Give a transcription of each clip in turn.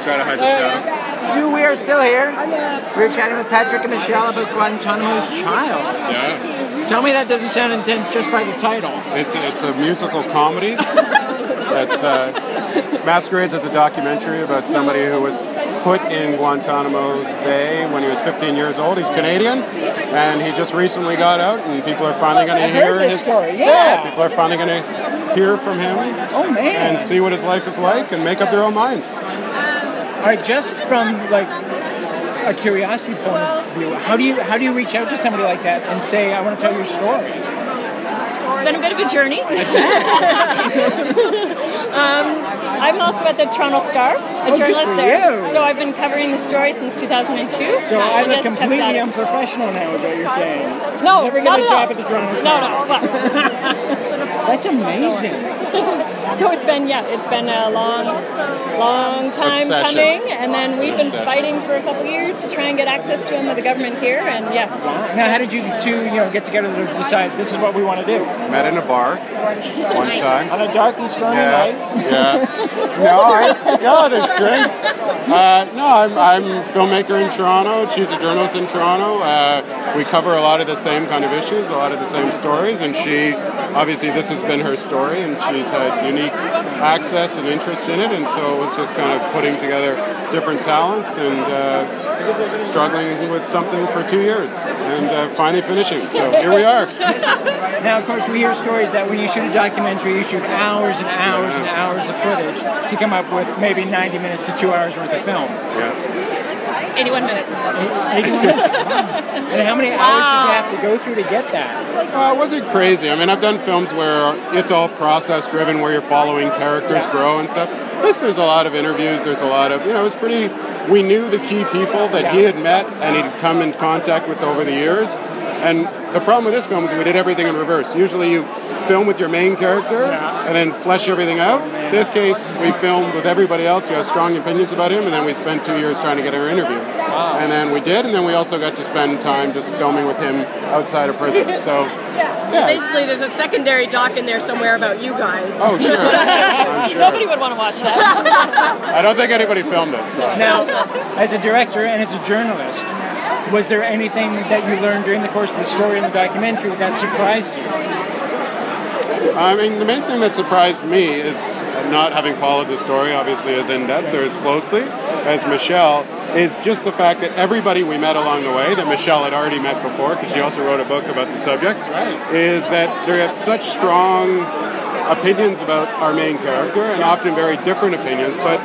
Try to hide the shadow. So we are still here. We're chatting with Patrick and Michelle about Guantanamo's Child. Yeah. Tell me that doesn't sound intense just by the title. It's a musical comedy. That's masquerades as a documentary about somebody who was put in Guantanamo's Bay when he was 15 years old. He's Canadian, and he just recently got out, and people are finally going to hear his story. Yeah. People are finally going to hear from him. Oh man! And see what his life is like, and make up their own minds. All right, just from like a curiosity point of view, how do you reach out to somebody like that and say, I want to tell your story? It's been a bit of a journey. I'm also at the Toronto Star, a journalist there. You. So I've been covering the story since 2002. So I look completely unprofessional now, is what you're saying. No, never not get a at job all. at the Toronto No, Star. no. Well. That's amazing. So it's been a long time Obsession. coming, and then we've been fighting for a couple of years to try and get access to him with the government here, and yeah. Wow. Now, how did you two get together to decide this is what we want to do? Met in a bar one time. On a dark and stormy night? Yeah. There's drinks. I'm a filmmaker in Toronto. She's a journalist in Toronto. We cover a lot of the same kind of issues, a lot of the same stories, and she, obviously this has been her story, and she's had unique access and interest in it, and so it was just kind of putting together different talents and struggling with something for 2 years, and finally finishing. So here we are. Now, of course, we hear stories that when you shoot a documentary, you shoot hours and hours and hours of footage to come up with maybe 90 minutes to 2 hours worth of film. Yeah. 81 minutes. 81 minutes. And how many hours did you have to go through to get that? It wasn't crazy. I mean, I've done films where it's all process driven, where you're following characters grow and stuff. There's a lot of interviews. There's a lot of, it was pretty. We knew the key people that he had met and he'd come in contact with over the years. And the problem with this film is we did everything in reverse. Usually you film with your main character and then flesh everything out. In this case, we filmed with everybody else who has strong opinions about him, and then we spent 2 years trying to get our interview. And then we did, and then we also got to spend time just filming with him outside of prison. So, So basically, there's a secondary doc in there somewhere about you guys. Oh, sure. I'm sure. Nobody would want to watch that. I don't think anybody filmed it. So. Now, as a director and as a journalist, was there anything that you learned during the course of the story in the documentary that surprised you? I mean, the main thing that surprised me is not having followed the story, obviously, as in-depth or as closely as Michelle, is just the fact that everybody we met along the way, that Michelle had already met before, because she also wrote a book about the subject, is that they have such strong opinions about our main character, and often very different opinions, but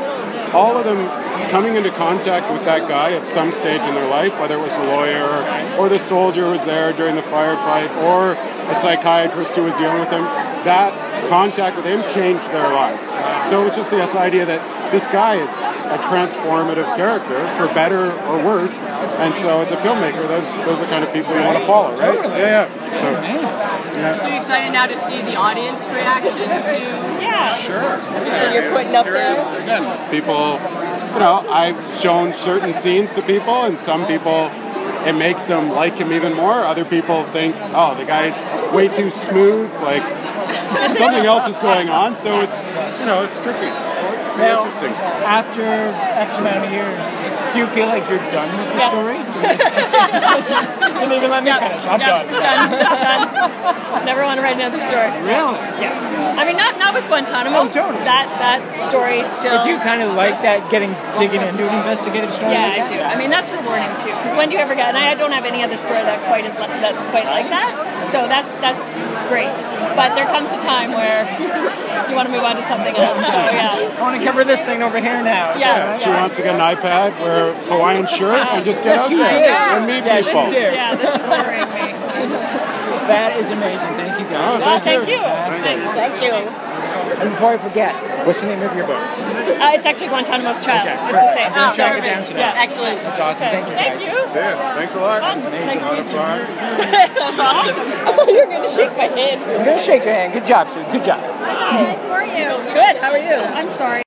all of them coming into contact with that guy at some stage in their life, whether it was the lawyer or the soldier who was there during the firefight or a psychiatrist who was dealing with him, that contact with him changed their lives. So it was just this idea that this guy is a transformative character, for better or worse, and so as a filmmaker, those are the kind of people you want to follow, right? So you're excited now to see the audience reaction to Sure. that you're putting up there? Again, people, I've shown certain scenes to people, and some people, it makes them like him even more. Other people think, oh, the guy's way too smooth, like something else is going on, so it's, it's tricky. Now, Interesting. After X amount of years, do you feel like you're done with the story? Didn't even let me finish. I'm done. Done. Never want to write another story. Really? Yeah. I mean, not with Guantanamo. Oh, totally. That story still. But do you kind of like that, digging into an investigative story? Yeah, I do. I mean, that's rewarding too. Because when do you ever get? And I don't have any other story that's quite like that. So that's great. But there comes a time where you want to move on to something else. So yeah. I want to cover this thing over here now. Yeah. She wants to get an iPad, wear a Hawaiian shirt, and just get out there and meet people. This is worrying me. That is amazing. Thank you, guys. Well, thank you. Thanks. Thank you. And before I forget, what's the name of your book? It's actually Guantanamo's Child. Okay. It's the same. I'll track it down today. Yeah. Excellent. That's awesome. Okay. Thank you, guys. Thank you. Yeah, thanks a lot. Nice A lot of fun. That's awesome. I thought you were going to shake my hand. I'm going to shake your hand. Good job, Sue. Good job. Hi. How are you? Good. How are you? I'm sorry.